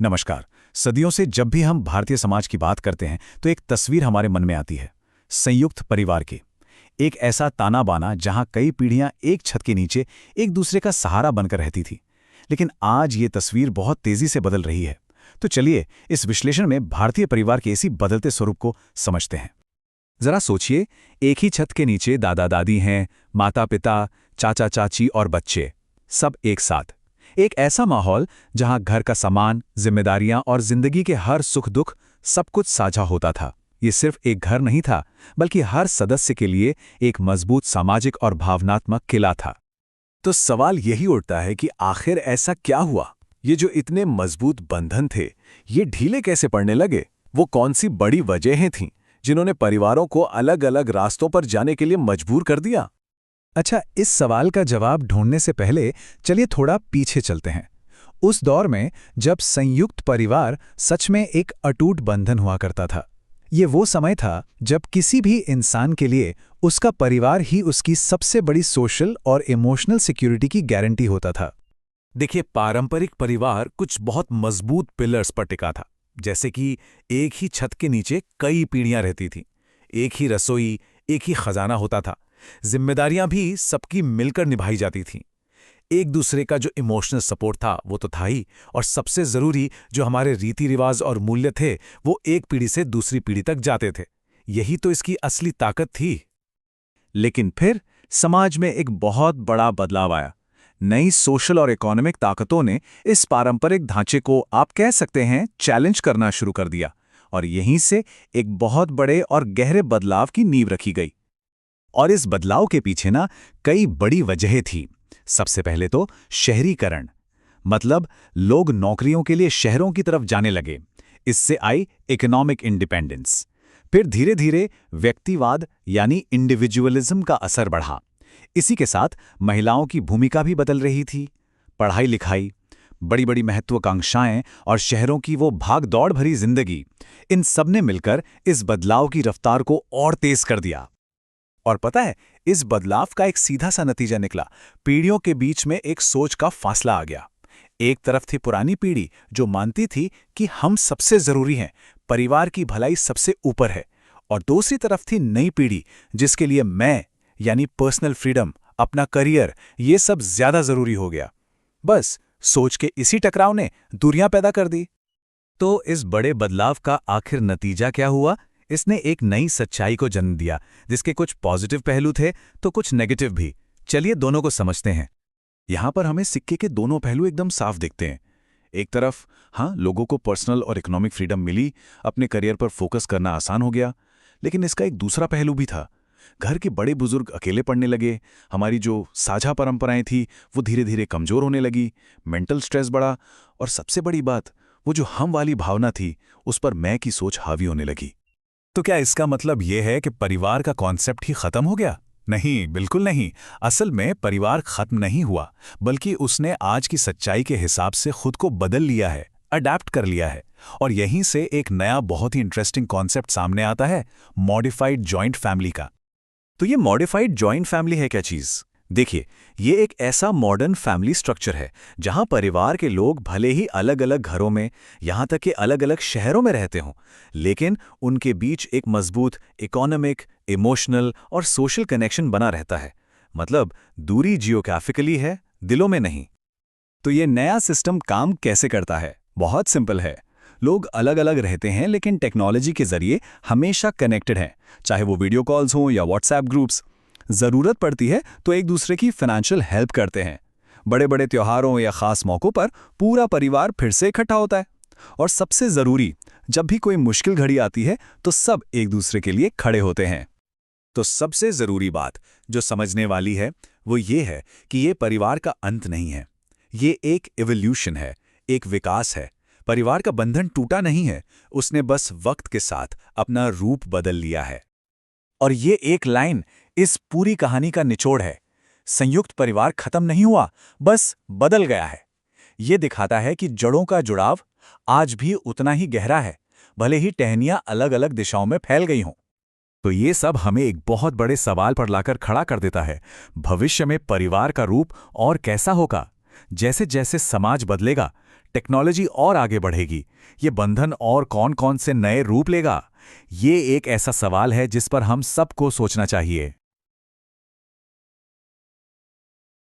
नमस्कार। सदियों से जब भी हम भारतीय समाज की बात करते हैं तो एक तस्वीर हमारे मन में आती है, संयुक्त परिवार की। एक ऐसा ताना बाना जहां कई पीढ़ियां एक छत के नीचे एक दूसरे का सहारा बनकर रहती थी। लेकिन आज ये तस्वीर बहुत तेजी से बदल रही है। तो चलिए इस विश्लेषण में भारतीय परिवार के इसी बदलते स्वरूप को समझते हैं। जरा सोचिए, एक ही छत के नीचे दादा दादी हैं, माता पिता, चाचा चाची और बच्चे, सब एक साथ। एक ऐसा माहौल जहां घर का सामान, जिम्मेदारियां और जिंदगी के हर सुख दुख सब कुछ साझा होता था। ये सिर्फ एक घर नहीं था, बल्कि हर सदस्य के लिए एक मजबूत सामाजिक और भावनात्मक किला था। तो सवाल यही उठता है कि आखिर ऐसा क्या हुआ? ये जो इतने मजबूत बंधन थे, ये ढीले कैसे पड़ने लगे? वो कौन सी बड़ी वजहें थीं जिन्होंने परिवारों को अलग अलग रास्तों पर जाने के लिए मजबूर कर दिया? अच्छा, इस सवाल का जवाब ढूंढने से पहले चलिए थोड़ा पीछे चलते हैं। उस दौर में जब संयुक्त परिवार सच में एक अटूट बंधन हुआ करता था। ये वो समय था जब किसी भी इंसान के लिए उसका परिवार ही उसकी सबसे बड़ी सोशल और इमोशनल सिक्योरिटी की गारंटी होता था। देखिए, पारंपरिक परिवार कुछ बहुत मजबूत पिलर्स पर टिका था। जैसे कि एक ही छत के नीचे कई पीढ़ियां रहती थीं, एक ही रसोई, एक ही खजाना होता था। जिम्मेदारियां भी सबकी मिलकर निभाई जाती थीं। एक दूसरे का जो इमोशनल सपोर्ट था वो तो था ही, और सबसे जरूरी जो हमारे रीति रिवाज और मूल्य थे वो एक पीढ़ी से दूसरी पीढ़ी तक जाते थे। यही तो इसकी असली ताकत थी। लेकिन फिर समाज में एक बहुत बड़ा बदलाव आया। नई सोशल और इकोनॉमिक ताकतों ने इस पारंपरिक ढांचे को आप कह सकते हैं चैलेंज करना शुरू कर दिया, और यहीं से एक बहुत बड़े और गहरे बदलाव की नींव रखी गई। और इस बदलाव के पीछे ना कई बड़ी वजहें थी। सबसे पहले तो शहरीकरण, मतलब लोग नौकरियों के लिए शहरों की तरफ जाने लगे। इससे आई इकोनॉमिक इंडिपेंडेंस। फिर धीरे धीरे व्यक्तिवाद यानी इंडिविजुअलिज्म का असर बढ़ा। इसी के साथ महिलाओं की भूमिका भी बदल रही थी। पढ़ाई लिखाई, बड़ी बड़ी महत्वाकांक्षाएं और शहरों की वो भाग दौड़ भरी जिंदगी, इन सब ने मिलकर इस बदलाव की रफ्तार को और तेज कर दिया। और पता है, इस बदलाव का एक सीधा सा नतीजा निकला। पीढ़ियों के बीच में एक सोच का फासला आ गया। एक तरफ थी पुरानी पीढ़ी जो मानती थी कि हम सबसे जरूरी हैं, परिवार की भलाई सबसे ऊपर है। और दूसरी तरफ थी नई पीढ़ी जिसके लिए मैं यानी पर्सनल फ्रीडम, अपना करियर, ये सब ज्यादा जरूरी हो गया। बस सोच के इसी टकराव ने दूरियां पैदा कर दी। तो इस बड़े बदलाव का आखिर नतीजा क्या हुआ? इसने एक नई सच्चाई को जन्म दिया, जिसके कुछ पॉजिटिव पहलू थे तो कुछ नेगेटिव भी। चलिए दोनों को समझते हैं। यहां पर हमें सिक्के के दोनों पहलू एकदम साफ दिखते हैं। एक तरफ लोगों को पर्सनल और इकोनॉमिक फ्रीडम मिली, अपने करियर पर फोकस करना आसान हो गया। लेकिन इसका एक दूसरा पहलू भी था। घर के बड़े बुजुर्ग अकेले पड़ने लगे, हमारी जो साझा परंपराएं थी वो धीरे धीरे कमजोर होने लगी, मेंटल स्ट्रेस बढ़ा, और सबसे बड़ी बात, वो जो हम वाली भावना थी उस पर मैं की सोच हावी होने लगी। तो क्या इसका मतलब यह है कि परिवार का कॉन्सेप्ट ही खत्म हो गया? नहीं, बिल्कुल नहीं। असल में परिवार खत्म नहीं हुआ, बल्कि उसने आज की सच्चाई के हिसाब से खुद को बदल लिया है, अडैप्ट कर लिया है। और यहीं से एक नया बहुत ही इंटरेस्टिंग कॉन्सेप्ट सामने आता है, मॉडिफाइड जॉइंट फैमिली का। तो ये मॉडिफाइड जॉइंट फैमिली है क्या चीज? देखिए, ये एक ऐसा मॉडर्न फैमिली स्ट्रक्चर है जहां परिवार के लोग भले ही अलग अलग घरों में, यहां तक कि अलग अलग शहरों में रहते हों, लेकिन उनके बीच एक मजबूत इकोनॉमिक, इमोशनल और सोशल कनेक्शन बना रहता है। मतलब दूरी जियोग्राफिकली है, दिलों में नहीं। तो ये नया सिस्टम काम कैसे करता है? बहुत सिंपल है। लोग अलग अलग रहते हैं लेकिन टेक्नोलॉजी के जरिए हमेशा कनेक्टेड हैं, चाहे वो वीडियो कॉल्स हों या व्हाट्सएप ग्रुप्स। जरूरत पड़ती है तो एक दूसरे की फाइनेंशियल हेल्प करते हैं। बड़े बड़े त्योहारों या खास मौक़ों पर पूरा परिवार फिर से इकट्ठा होता है। और सबसे जरूरी, जब भी कोई मुश्किल घड़ी आती है तो सब एक दूसरे के लिए खड़े होते हैं। तो सबसे जरूरी बात जो समझने वाली है वो ये है कि ये परिवार का अंत नहीं है, ये एक इवोल्यूशन है, एक विकास है। परिवार का बंधन टूटा नहीं है, उसने बस वक्त के साथ अपना रूप बदल लिया है। और ये एक लाइन इस पूरी कहानी का निचोड़ है। संयुक्त परिवार खत्म नहीं हुआ, बस बदल गया है। ये दिखाता है कि जड़ों का जुड़ाव आज भी उतना ही गहरा है, भले ही टहनियां अलग अलग दिशाओं में फैल गई हों। तो ये सब हमें एक बहुत बड़े सवाल पर लाकर खड़ा कर देता है, भविष्य में परिवार का रूप और कैसा होगा? जैसे जैसे समाज बदलेगा, टेक्नोलॉजी और आगे बढ़ेगी, ये बंधन और कौन-कौन से नए रूप लेगा? ये एक ऐसा सवाल है जिस पर हम सबको सोचना चाहिए।